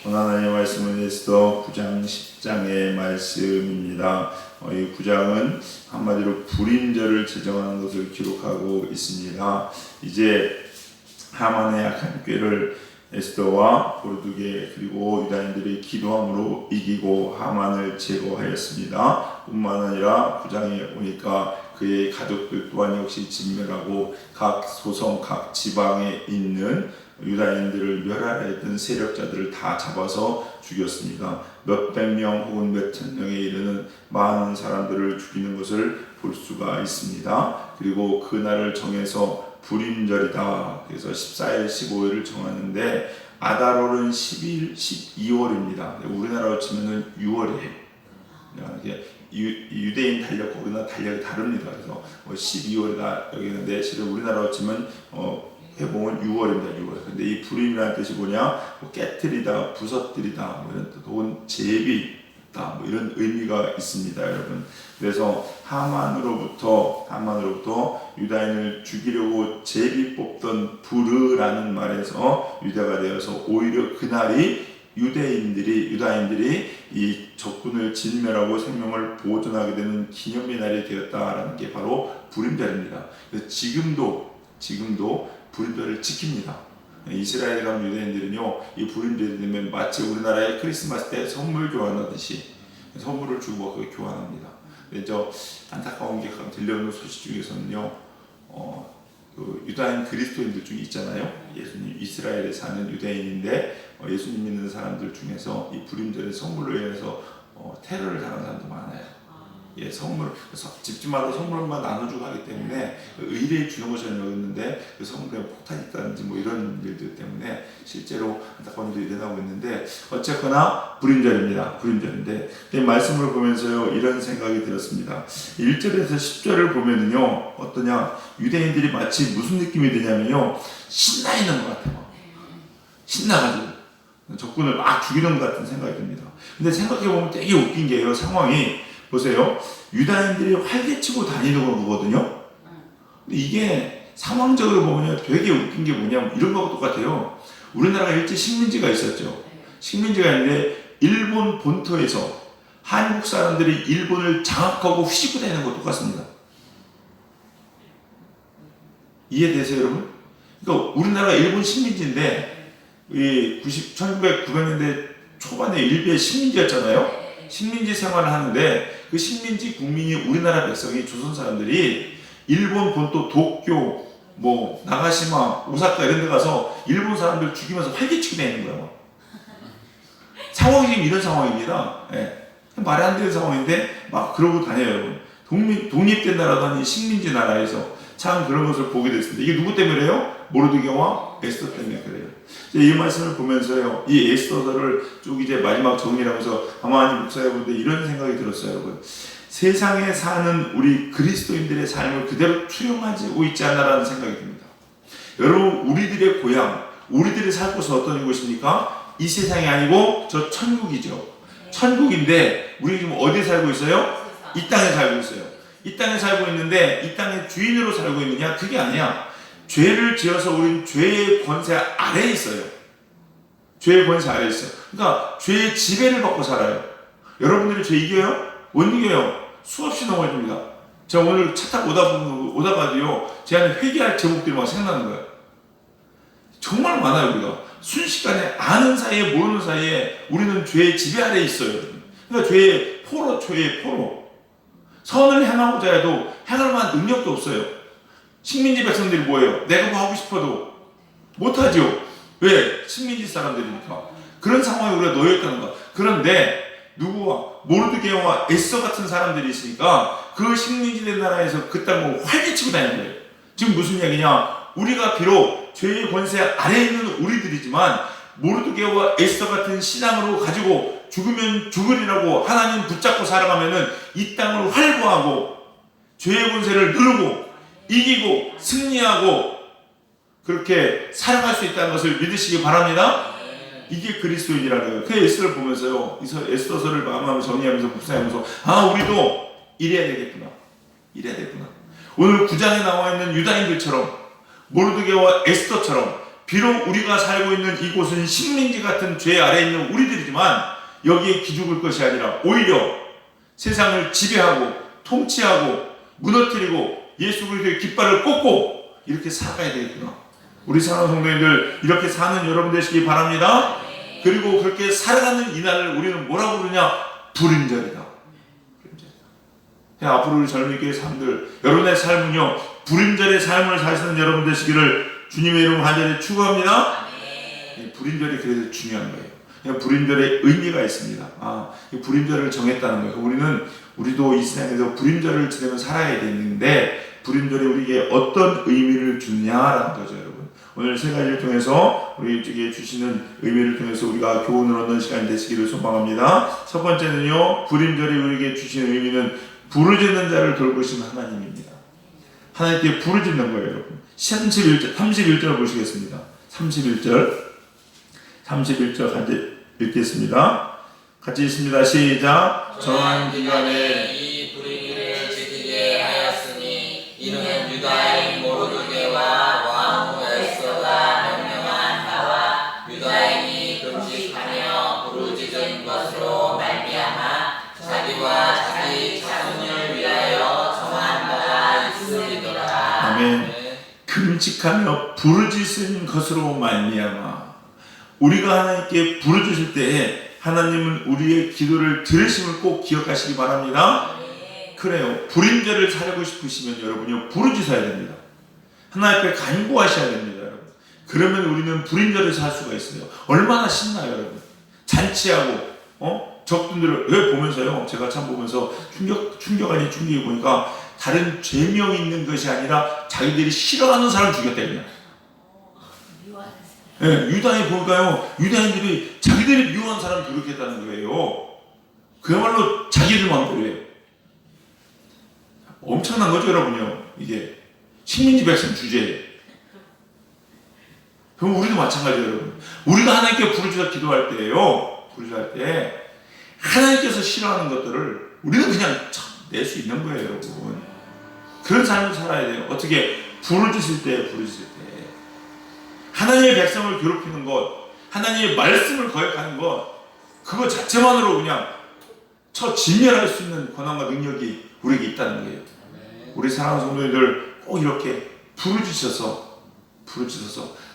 오늘 하나님의 말씀은 에스더 9장 10장의 말씀입니다. 이 9장은 한마디로 불임절을 제정하는 것을 기록하고 있습니다. 이제 하만의 악한 꾀를 에스더와 모르드게 그리고 유다인들이 기도함으로 이기고 하만을 제거하였습니다. 뿐만 아니라 9장에 오니까 그의 가족들 또한 역시 진멸하고 각 소성 각 지방에 있는 유다인들을 멸하려 했던 세력자들을 다 잡아서 죽였습니다. 몇백 명 혹은 몇천 명에 이르는 많은 사람들을 죽이는 것을 볼 수가 있습니다. 그리고 그날을 정해서 불임절이다. 그래서 14일, 15일을 정하는데 아다롤은 12일, 12월입니다. 우리나라로 치면은 6월이에요. 유대인 달력과 우리나라 달력이 다릅니다. 그래서 12월이다 여기 있는데 실은 우리나라로 치면 해봉은 6월입니다. 6월. 근데 이 불임이라는 뜻이 뭐냐? 깨뜨리다, 부서뜨리다, 이런 뜻, 혹은 제비다, 이런 의미가 있습니다, 여러분. 그래서 하만으로부터 유다인을 죽이려고 제비 뽑던 부르라는 말에서 유대가 되어서 오히려 그날이 유다인들이 이 적군을 진멸하고 생명을 보존하게 되는 기념의 날이 되었다라는 게 바로 불임절입니다. 그래서 지금도 불임절을 지킵니다. 이스라엘에 가면 유대인들은요, 이 불임절이 되면 마치 우리나라의 크리스마스 때 선물 교환하듯이 선물을 주고 그걸 교환합니다. 근데 저 안타까운 게 들려오는 소식 중에서는요, 그 유다인 그리스도인들 중에 있잖아요. 예수님 이스라엘에 사는 유대인인데 예수님 믿는 사람들 중에서 이 불임절에 선물로 인해서 테러를 당한 사람도 많아요. 선물, 집집마다 선물만 나눠주고 하기 때문에 의뢰 주는 것처럼 여겼는데 그 선물에 폭탄이 있다든지 이런 일들 때문에 실제로 안타까운 일이 일어나고 있는데 어쨌거나 불임절입니다. 불임절인데 이 말씀을 보면서요 이런 생각이 들었습니다. 1절에서 10절을 보면은요 어떠냐, 유대인들이 마치 무슨 느낌이 드냐면요 신나 있는 것 같아요. 신나가지고 적군을 막 죽이는 것 같은 생각이 듭니다. 근데 생각해보면 되게 웃긴 게요, 상황이 보세요. 유다인들이 활개치고 다니는 거거든요. 근데 이게 상황적으로 보면 되게 웃긴 게 뭐냐면 이런 거하고 똑같아요. 우리나라가 일제 식민지가 있었죠. 식민지가 있는데 일본 본토에서 한국 사람들이 일본을 장악하고 휘짓고 다니는 것도 똑같습니다. 이해되세요, 여러분? 그러니까 우리나라가 일본 식민지인데 1900년대 초반에 일베 식민지였잖아요. 식민지 생활을 하는데 그 식민지 국민이 우리나라 백성이 조선 사람들이 일본 본토 도쿄 나가시마 오사카 이런 데 가서 일본 사람들 죽이면서 활개치고 다니는 거예요. 상황이 지금 이런 상황입니다. 말이 안 되는 상황인데 막 그러고 다녀요, 여러분. 독립된 나라도 아닌 식민지 나라에서 참 그런 것을 보게 됐습니다. 이게 누구 때문에요? 모르드게와 에스더 때문에 그래요. 이 말씀을 보면서요, 이 에스더서를 쭉 이제 마지막 정리를 하면서 가만히 묵상해보는데 이런 생각이 들었어요, 여러분. 세상에 사는 우리 그리스도인들의 삶을 그대로 투영하고 있지 않나라는 생각이 듭니다. 여러분, 우리들의 고향, 우리들이 살 곳은 어떤 곳입니까? 이 세상이 아니고 저 천국이죠. 천국인데 우리 지금 어디에 살고 있어요? 이 땅에 살고 있어요. 이 땅에 살고 있는데 이 땅의 주인으로 살고 있느냐? 그게 아니야. 죄를 지어서 우리는 죄의 권세 아래에 있어요. 죄의 권세 아래에 있어요. 그러니까 죄의 지배를 받고 살아요. 여러분들이 죄 이겨요? 못 이겨요. 수없이 넘어집니다. 제가 오늘 차 타고 오다가도요, 제 안에 회개할 제목들이 막 생각나는 거예요. 정말 많아요, 우리가. 순식간에 아는 사이에 모르는 사이에 우리는 죄의 지배 아래에 있어요. 그러니까 죄의 포로. 선을 행하고자 해도 행할 만한 능력도 없어요. 식민지 백성들이 뭐예요? 내가 뭐 하고 싶어도 못하죠. 왜? 식민지 사람들이니까. 그런 상황에 우리가 놓여있다는 거야. 그런데 누구와 모르드게와 에스더 같은 사람들이 있으니까 그 식민지된 나라에서 그 땅을 활개치고 다니는 거예요. 지금 무슨 이야기냐? 우리가 비록 죄의 권세 아래에 있는 우리들이지만 모르드게와 에스더 같은 신앙으로 가지고 죽으면 죽으리라고 하나님 붙잡고 살아가면은 이 땅을 활보하고 죄의 권세를 누르고 이기고 승리하고 그렇게 살아갈 수 있다는 것을 믿으시기 바랍니다. 이게 그리스도인이라는 거예요. 그 에스더를 보면서요, 에스더서를 마음하며 정리하면서 묵상하면서 우리도 이래야 되겠구나. 오늘 9장에 나와 있는 유다인들처럼 모르드게와 에스더처럼 비록 우리가 살고 있는 이곳은 식민지 같은 죄 아래에 있는 우리들이지만 여기에 기죽을 것이 아니라 오히려 세상을 지배하고 통치하고 무너뜨리고 예수 그리스도의 깃발을 꽂고 이렇게 살아가야 되겠구나. 우리 사랑하는 성도님들, 이렇게 사는 여러분 되시기 바랍니다. 그리고 그렇게 살아가는 이날을 우리는 뭐라고 부르냐? 불임절이다. 앞으로 우리 젊은 교회 사람들, 여러분의 삶은요 불임절의 삶을 사시는 여러분 되시기를 주님의 이름 간절히 축원합니다. 불임절이 그래서 중요한 거예요. 불임절의 의미가 있습니다. 이 불임절을 정했다는 거예요. 우리도 이 세상에서 불임절을 지내면 살아야 되는데 불임절이 우리에게 어떤 의미를 주느냐라는 거죠, 여러분. 오늘 세 가지를 통해서 우리 쪽에 주시는 의미를 통해서 우리가 교훈을 얻는 시간이 되시기를 소망합니다. 첫 번째는요, 불임절이 우리에게 주시는 의미는 부르짖는 자를 돌보신 하나님입니다. 하나님께 부르짖는 거예요, 여러분. 31절 보시겠습니다. 31절 같이 읽겠습니다. 같이 읽습니다. 시작. 정한 기간에 이 불의를 지키게 하였으니 이는 유다인 모르드게와 왕후 에스더가 명령한 바와 유다인이 금식하며 부르짖은 것으로 말미암아 자기와 자기 자손을 위하여 정한 바가 있으리더라. 아멘. 금식하며 부르짖은 것으로 말미암아. 우리가 하나님께 부르짖을 때에 하나님은 우리의 기도를 들으심을 꼭 기억하시기 바랍니다. 그래요. 불임절을 살고 싶으시면 여러분요 부르짖어야 됩니다. 하나님 앞에 간구하셔야 됩니다, 여러분. 그러면 우리는 불임절을 살 수가 있어요. 얼마나 신나요, 여러분. 잔치하고 적군들을 왜 보면서요. 제가 참 보면서 충격 아닌 충격이 보니까 다른 죄명이 있는 것이 아니라 자기들이 싫어하는 사람 죽였다 그냥. 예, 유다인 보니까요, 유다인들이 자기들이 미워한 사람 도륙했다는 거예요. 그야말로 자기들 마음대로 해요. 엄청난 거죠, 여러분요. 이게 식민지 백성 주제예요. 그럼 우리도 마찬가지예요, 여러분. 우리가 하나님께 부르짖어 기도할 때예요. 부르짖을 때 하나님께서 싫어하는 것들을 우리는 그냥 낼 수 있는 거예요, 여러분. 그런 삶을 살아야 돼요. 어떻게? 부르짖을 때. 하나님의 백성을 괴롭히는 것, 하나님의 말씀을 거역하는 것, 그거 자체만으로 그냥 진멸할 수 있는 권한과 능력이 우리에게 있다는 거예요. 우리 사랑하는 성도님들 꼭 이렇게 부르짖어서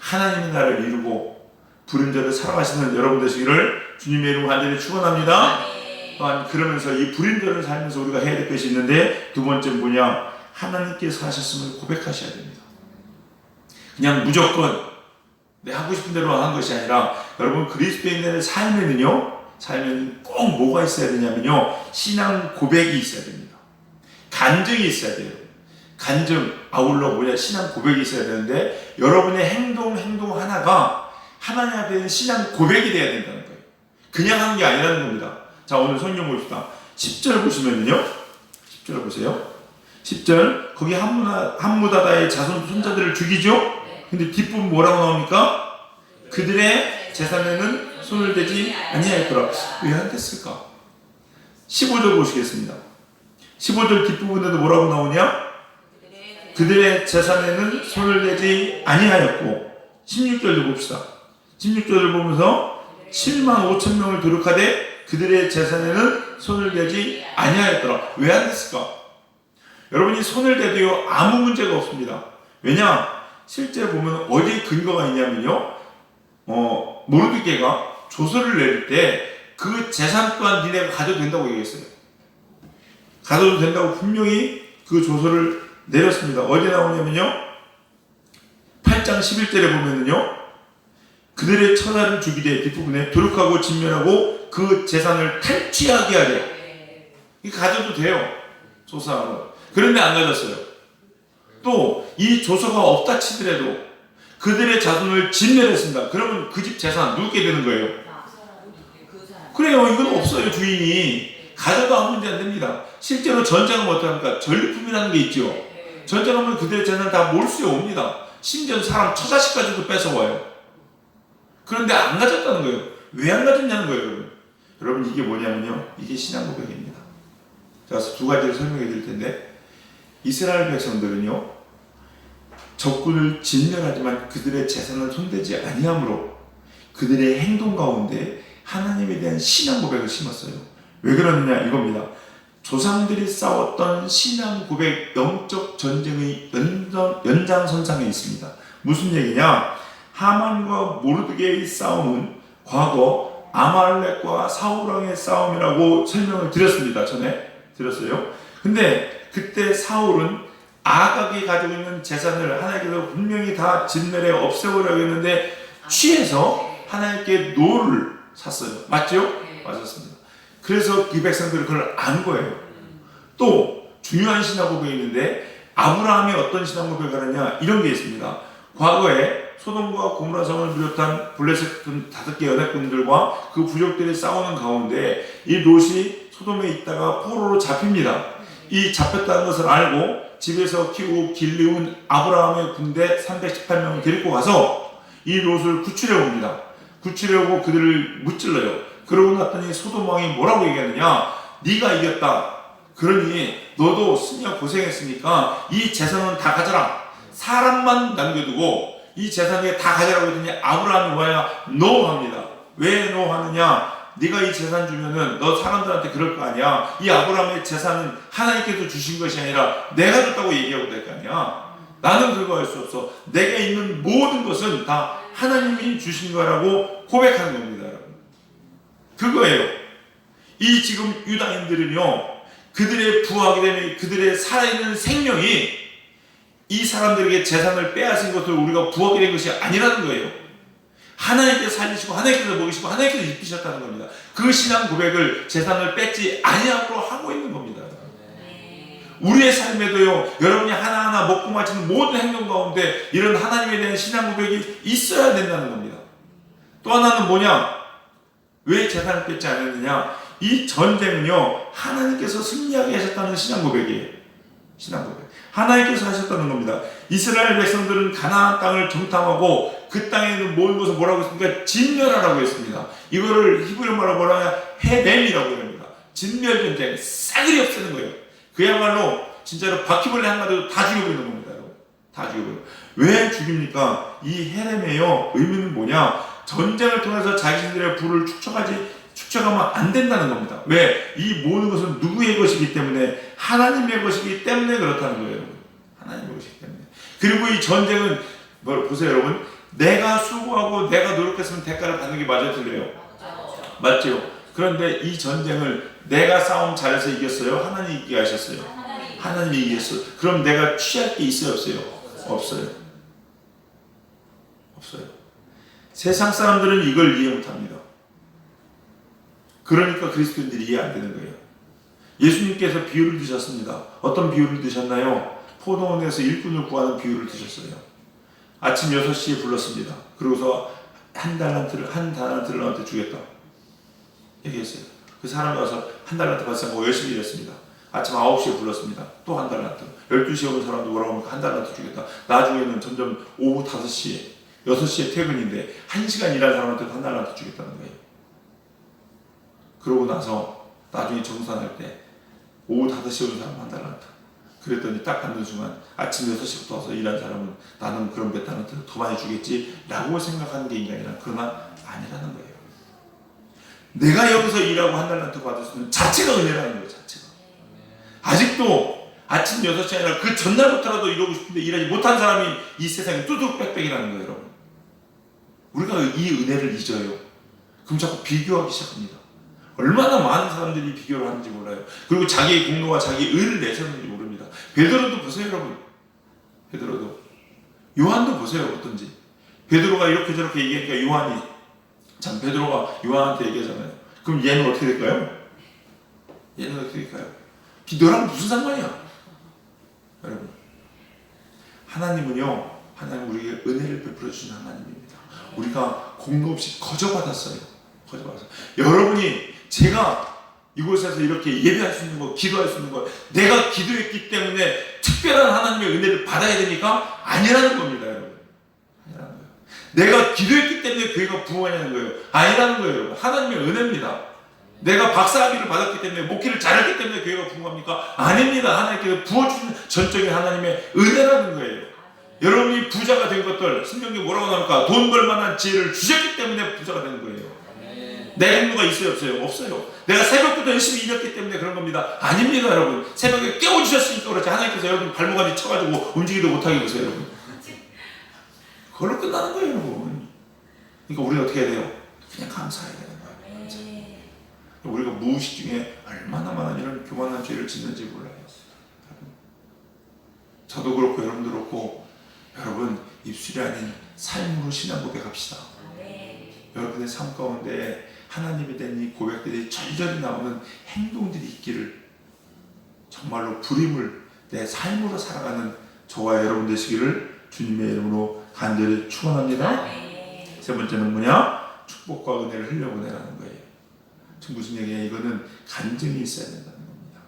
하나님의 나라를 이루고 불임절을 살아가시는 여러분 되시기를 주님의 이름으로 간절히 축원합니다. 또한 그러면서 이 불임절을 살면서 우리가 해야 될 것이 있는데, 두 번째는 뭐냐? 하나님께서 하셨음을 고백하셔야 됩니다. 그냥 무조건 내 하고 싶은 대로 하는 것이 아니라, 여러분 그리스도인의 삶에는요, 꼭 뭐가 있어야 되냐면요, 신앙 고백이 있어야 됩니다. 간증이 있어야 돼요. 간증, 아울러 신앙 고백이 있어야 되는데, 여러분의 행동 하나가 하나님 앞에 있는 신앙 고백이 돼야 된다는 거예요. 그냥 하는 게 아니라는 겁니다. 자, 오늘 성경 봅시다. 10절 보시면요, 10절 보세요. 10절, 거기 함무다다의 자손 손자들을 죽이죠. 근데 뒷부분 뭐라고 나옵니까? 그들의 재산에는 손을 대지 아니하였더라. 왜 안 됐을까? 15절 보시겠습니다. 15절 뒷부분에도 뭐라고 나오냐? 그들의 재산에는 손을 대지 아니하였고, 16절도 봅시다. 16절을 보면서 7만 5천 명을 도륙하되 그들의 재산에는 손을 대지 아니하였더라. 왜 안 됐을까? 여러분이 손을 대도요 아무 문제가 없습니다. 왜냐? 실제 보면 어디에 근거가 있냐면요, 모르드게가 조서를 내릴 때 그 재산 또한 니네가 가져도 된다고 얘기했어요. 가져도 된다고 분명히 그 조서를 내렸습니다. 어디에 나오냐면요, 8장 11절에 보면은요, 그들의 처자를 죽이되 뒷부분에 도륙하고 진멸하고 그 재산을 탈취하게 하되. 이게 가져도 돼요, 조사하고. 그런데 안 가졌어요. 또 이 조서가 없다 치더라도 그들의 자손을 진멸했습니다. 그러면 그 집 재산 누게 되는 거예요? 그래요. 이건 없어요. 주인이 가져도 아무 문제 안 됩니다. 실제로 전쟁하면 어떡합니까? 전리품이라는 게 있죠. 전쟁하면 그들의 재산을 다 몰수해 옵니다. 심지어 사람 처자식까지도 뺏어와요. 그런데 안 가졌다는 거예요. 왜 안 가졌냐는 거예요, 여러분. 여러분, 이게 뭐냐면요, 이게 신앙 고백입니다. 제가 두 가지를 설명해 드릴 텐데, 이스라엘 백성들은요, 적군을 진멸하지만 그들의 재산은 손대지 아니하므로 그들의 행동 가운데 하나님에 대한 신앙 고백을 심었어요. 왜 그러느냐 이겁니다. 조상들이 싸웠던 신앙 고백 영적 전쟁의 연장선상에 있습니다. 무슨 얘기냐? 하만과 모르드게의 싸움은 과거 아말렉과 사울왕의 싸움이라고 설명을 드렸습니다. 전에 드렸어요. 근데 그때 사울은 아각이 가지고 있는 재산을 하나님께서 분명히 다 진멸에 없애오려고 했는데 취해서 하나님께 노를 샀어요. 맞죠? 맞았습니다. 그래서 이 백성들은 그걸 안 거예요. 또 중요한 신앙 고백이 있는데 아브라함이 어떤 신앙 고백을 하느냐 이런 게 있습니다. 과거에 소돔과 고모라 성을 비롯한 블레셋 5개 연합군들과 그 부족들이 싸우는 가운데 이 롯이 소돔에 있다가 포로로 잡힙니다. 이 잡혔다는 것을 알고 집에서 키우고 길리운 아브라함의 군대 318명을 데리고 가서 이 롯을 구출해 옵니다. 구출해 오고 그들을 무찔러요. 그러고 났더니 소돔 왕이 뭐라고 얘기하느냐? 네가 이겼다. 그러니 너도 승리하고 고생했으니까 이 재산은 다 가져라. 사람만 남겨두고 이 재산에 다 가져라고 했더니 아브라함이 뭐야? 노 합니다. 왜 노 하느냐? 네가 이 재산 주면은 너 사람들한테 그럴 거 아니야. 이 아브라함의 재산은 하나님께서 주신 것이 아니라 내가 줬다고 얘기하고 될 거 아니야. 나는 그거 할 수 없어. 내가 있는 모든 것은 다 하나님이 주신 거라고 고백하는 겁니다, 여러분. 그거예요. 이 지금 유다인들은요, 그들의 부하게 되면 그들의 살아있는 생명이 이 사람들에게 재산을 빼앗은 것을 우리가 부하게 된 것이 아니라는 거예요. 하나님께서 살리시고 하나님께서 먹이시고 하나님께서 입히셨다는 겁니다. 그 신앙 고백을 재산을 뺏지 아니함으로 하고 있는 겁니다. 우리의 삶에도요, 여러분이 하나하나 먹고 마시는 모든 행동 가운데 이런 하나님에 대한 신앙 고백이 있어야 된다는 겁니다. 또 하나는 뭐냐? 왜 재산을 뺏지 않았느냐? 이 전쟁은요, 하나님께서 승리하게 하셨다는 신앙 고백이에요. 신앙 고백. 하나님께서 하셨다는 겁니다. 이스라엘 백성들은 가나안 땅을 정탐하고 그 땅에 있는 모든 것을 뭐라고 했습니까? 진멸하라고 했습니다. 이거를 히브리 말로 뭐라 하냐? 해냄이라고 합니다. 진멸 전쟁, 싸그리 없애는 거예요. 그야말로 진짜로 바퀴벌레 한 마리도 다 죽여버리는 겁니다. 여러분. 다 죽여버려요. 왜 죽입니까? 이 해렘의요 의미는 뭐냐? 전쟁을 통해서 자신들의 부를 축적하면 안 된다는 겁니다. 왜? 이 모든 것은 누구의 것이기 때문에 하나님의 것이기 때문에 그렇다는 거예요. 여러분. 하나님의 것이기 때문에. 그리고 이 전쟁은 보세요 여러분. 내가 수고하고 내가 노력했으면 대가를 받는 게 맞아요, 틀려요? 맞죠? 그런데 이 전쟁을 내가 싸움 잘해서 이겼어요? 하나님이 이기게 하셨어요? 하나님이 이겼어요. 그럼 내가 취할 게 있어요, 없어요? 없어요. 없어요. 세상 사람들은 이걸 이해 못합니다. 그러니까 그리스도인들이 이해 안 되는 거예요. 예수님께서 비유를 드셨습니다. 어떤 비유를 드셨나요? 포도원에서 일꾼을 구하는 비유를 드셨어요. 아침 6시에 불렀습니다. 그러고서 한 달란트를 너한테 주겠다 얘기했어요. 그 사람이 와서 한 달란트 받으려고 열심히 일했습니다. 아침 9시에 불렀습니다. 또 한 달란트. 12시에 오는 사람도 뭐라고 하면 한 달란트 주겠다. 나중에는 점점 오후 5시에 6시에 퇴근인데 1시간 일한 사람한테도 한 달란트 주겠다는 거예요. 그러고 나서 나중에 정산할 때 오후 5시에 오는 사람 한 달란트. 그랬더니 딱 받는 순간 아침 6시부터 와서 일한 사람은 나는 그럼 몇 달란트 더 많이 주겠지 라고 생각하는 게 인간이라. 그러나 아니라는 거예요. 내가 여기서 일하고 한 달란트 받을 수 있는 자체가 은혜라는 거예요. 자체가. 아직도 아침 6시 아니라 그 전날부터라도 이러고 싶은데 일하지 못한 사람이 이 세상에 뚜둑빽빽이라는 거예요. 여러분. 우리가 이 은혜를 잊어요. 그럼 자꾸 비교하기 시작합니다. 얼마나 많은 사람들이 비교를 하는지 몰라요. 그리고 자기의 공로와 자기 의를 내세우는지 모릅니다. 베드로도 보세요, 여러분. 베드로도. 요한도 보세요, 어떤지. 베드로가 이렇게 저렇게 얘기하니까 베드로가 요한한테 얘기하잖아요. 그럼 얘는 어떻게 될까요? 얘는 어떻게 될까요? 너랑 무슨 상관이야? 여러분. 하나님은요, 하나님 우리에게 은혜를 베풀어 주신 하나님입니다. 우리가 공로 없이 거저받았어요. 여러분이 제가 이곳에서 이렇게 예배할 수 있는 거, 기도할 수 있는 거, 내가 기도했기 때문에 특별한 하나님의 은혜를 받아야 되니까 아니라는 겁니다, 여러분. 아니라는 거예요. 내가 기도했기 때문에 교회가 부흥하냐는 거예요. 아니라는 거예요, 여러분. 하나님의 은혜입니다. 내가 박사학위를 받았기 때문에 목회를 잘했기 때문에 교회가 부흥합니까? 아닙니다. 하나님께서 부어주신 전적인 하나님의 은혜라는 거예요. 여러분이 부자가 된 것들, 신명기 뭐라고 나올까? 돈 벌 만한 지혜를 주셨기 때문에 부자가 되는 거예요. 내 행로가 있어요, 없어요? 없어요. 내가 새벽부터 열심히 일했기 때문에 그런 겁니다. 아닙니다, 여러분. 새벽에 깨워주셨으니까 그렇지. 하나님께서 여러분 발목까지 쳐가지고 움직이도 못하게 보세요, 여러분. 그걸로 끝나는 거예요, 여러분. 그러니까 우리가 어떻게 해야 돼요? 그냥 감사해야 되는 거예요. 감사. 우리가 무의식 중에 얼마나 많은 이런 교만한 죄를 짓는지 몰라요. 저도 그렇고 여러분도 그렇고, 여러분 입술이 아닌 삶으로 신앙 고백합시다. 여러분의 삶 가운데 하나님에 대한 이 고백들이 절절히 나오는 행동들이 있기를, 정말로 불임을 내 삶으로 살아가는 저와 여러분 되시기를 주님의 이름으로 간절히 축원합니다. 세 번째는 뭐냐? 축복과 은혜를 흘려보내라는 거예요. 지금 무슨 얘기냐? 이거는 간증이 있어야 된다는 겁니다.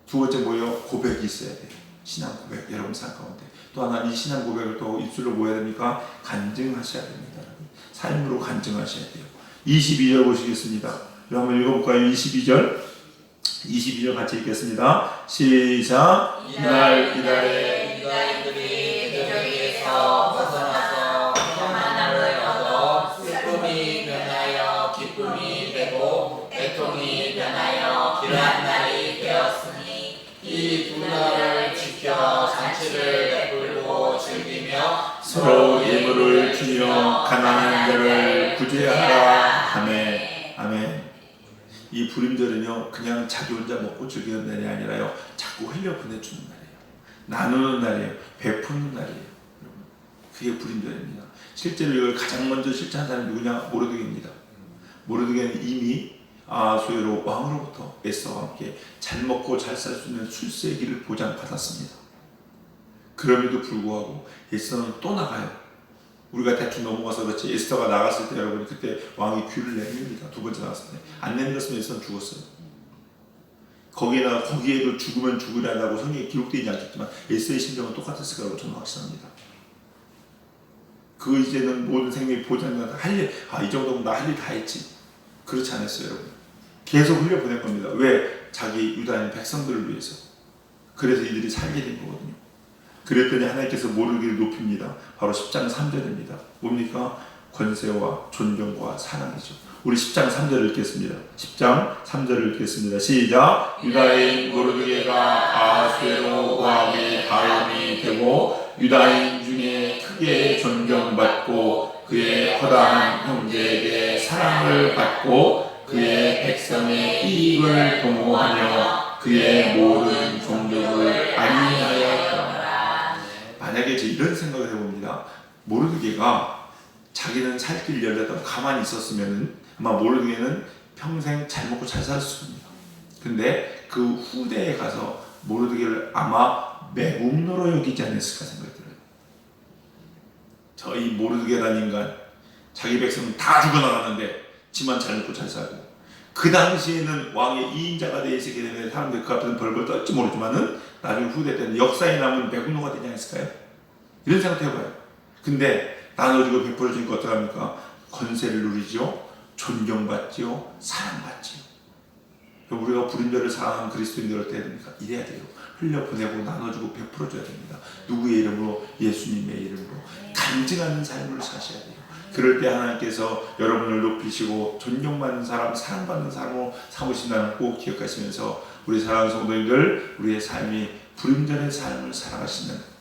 두 번째 뭐예요? 고백이 있어야 돼요. 신앙 고백, 여러분 삶 가운데. 또 하나, 이 신앙 고백을 또 입술로 뭐 해야 됩니까? 간증하셔야 됩니다. 삶으로 간증하셔야 돼요. 22절 보시겠습니다. 한번 읽어볼까요? 22절 같이 읽겠습니다. 시작. 이날 이날에 유다인들이 대적에서 벗어나서 평안함을 얻어 슬픔이 변하여 기쁨이 되고 애통이 변하여 길한 날이 되었으니 이 두 날을 지켜 잔치를 베풀고 즐기며 서로 예물을 주며 가난한 자를 구제하라. 아멘. 아멘. 이 불임절은요, 그냥 자기 혼자 먹고 즐기는 날이 아니라요, 자꾸 흘려 보내주는 날이에요. 나누는 날이에요. 베푸는 날이에요. 그게 불임절입니다. 실제로 이걸 가장 먼저 실천한 사람이 누구냐? 모르드게입니다. 모르드게는 이미 아하수에로 왕으로부터 에스더와 함께 잘 먹고 잘 살 수 있는 출세기를 보장받았습니다. 그럼에도 불구하고 에스더는 또 나가요. 우리가 대충 넘어가서 그렇지, 에스더가 나갔을 때 여러분이 그때 왕이 귀를 내밉니다. 두 번째 나갔을 때. 안 내밀었으면 에스더는 죽었어요. 거기에도 죽으면 죽으라고 성경에 기록되지 않겠지만 에스더의 심정은 똑같았을 거라고 저는 확신합니다. 그 이제는 모든 생명이 보장받아 할 일, 이 정도면 나 할 일 다 했지. 그렇지 않았어요, 여러분. 계속 흘려보낼 겁니다. 왜? 자기 유다인 백성들을 위해서. 그래서 이들이 살게 된 거거든요. 그랬더니 하나님께서 모르기를 높입니다. 바로 10장 3절입니다. 뭡니까? 권세와 존경과 사랑이죠. 우리 10장 3절을 읽겠습니다. 10장 3절을 읽겠습니다. 시작. 유다인 모르드게가 아하수에로 왕의 다음이 되고 유다인 중에 크게 존경받고 그의 허다한 형제에게 사랑을 받고 그의 백성의 이익을 도모하며 그의 모든 종족을 안위하였더라. 만약에 이제 이런 생각을 해봅니다. 모르드게가 자기는 살 길이 열렸다고 가만히 있었으면 아마 모르드게는 평생 잘 먹고 잘 살았습니다. 근데 그 후대에 가서 모르드게를 아마 매국노로 여기지 않았을까 생각이 들어요. 저희 모르드게라는 인간, 자기 백성은 다 죽어나갔는데 지만 잘 먹고 잘 살고, 그 당시에는 왕의 2인자가 되어 있었기 때문에 사람들이 그 앞에서 벌벌 떨지 모르지만은 나중에 후대 때는 역사에 남은 매국노가 되지 않았을까요? 이런 생각 해봐요. 근데 나눠주고 베풀어주니까 어떡합니까? 권세를 누리죠, 존경받지요, 사랑받지요. 우리가 불임절을 사랑하는 그리스도인들 어떻게 해야 됩니까? 이래야 돼요. 흘려보내고 나눠주고 베풀어줘야 됩니다. 누구의 이름으로? 예수님의 이름으로 간증하는 삶을 사셔야 돼요. 그럴 때 하나님께서 여러분을 높이시고 존경받는 사람, 사랑받는 사람으로 삼으신다는 꼭 기억하시면서 우리 사랑하는 성도님들, 우리의 삶이 불임절의 삶을 살아가시는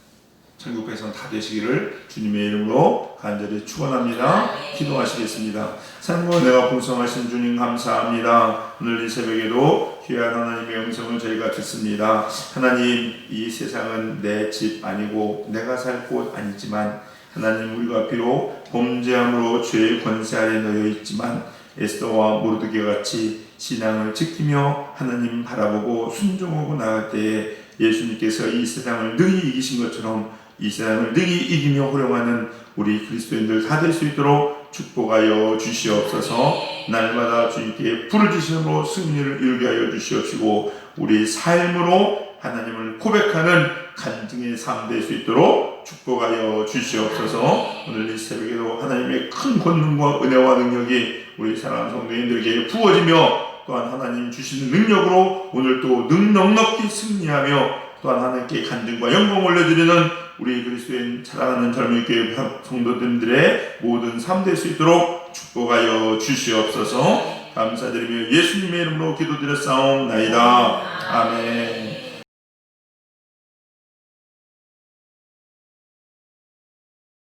천국 백성 다 되시기를 주님의 이름으로 간절히 축원합니다. 기도하시겠습니다. 참고 내가 풍성하신 주님 감사합니다. 오늘 이 새벽에도 귀한 하나님의 음성을 저희가 듣습니다. 하나님, 이 세상은 내 집 아니고 내가 살 곳 아니지만 하나님, 우리가 비록 범죄함으로 죄의 권세 아래 놓여 있지만 에스더와 모르드게 같이 신앙을 지키며 하나님 바라보고 순종하고 나갈 때에 예수님께서 이 세상을 능히 이기신 것처럼 이 세상을 능히 이기며 호령하는 우리 그리스도인들 다 될 수 있도록 축복하여 주시옵소서. 날마다 주님께 부르짖음으로 승리를 이루게 하여 주시옵시고 우리 삶으로 하나님을 고백하는 간증의 삶 될 수 있도록 축복하여 주시옵소서. 오늘 이 새벽에도 하나님의 큰 권능과 은혜와 능력이 우리 사랑하는 성도님들에게 부어지며 또한 하나님 주시는 능력으로 오늘 또 넉넉히 승리하며 또한 하나님께 간증과 영광 올려드리는 우리 그리스도인 자라나는 젊은 교회 성도들의 모든 삶 될 수 있도록 축복하여 주시옵소서. 감사드리며 예수님의 이름으로 기도드렸사옵나이다. 아멘.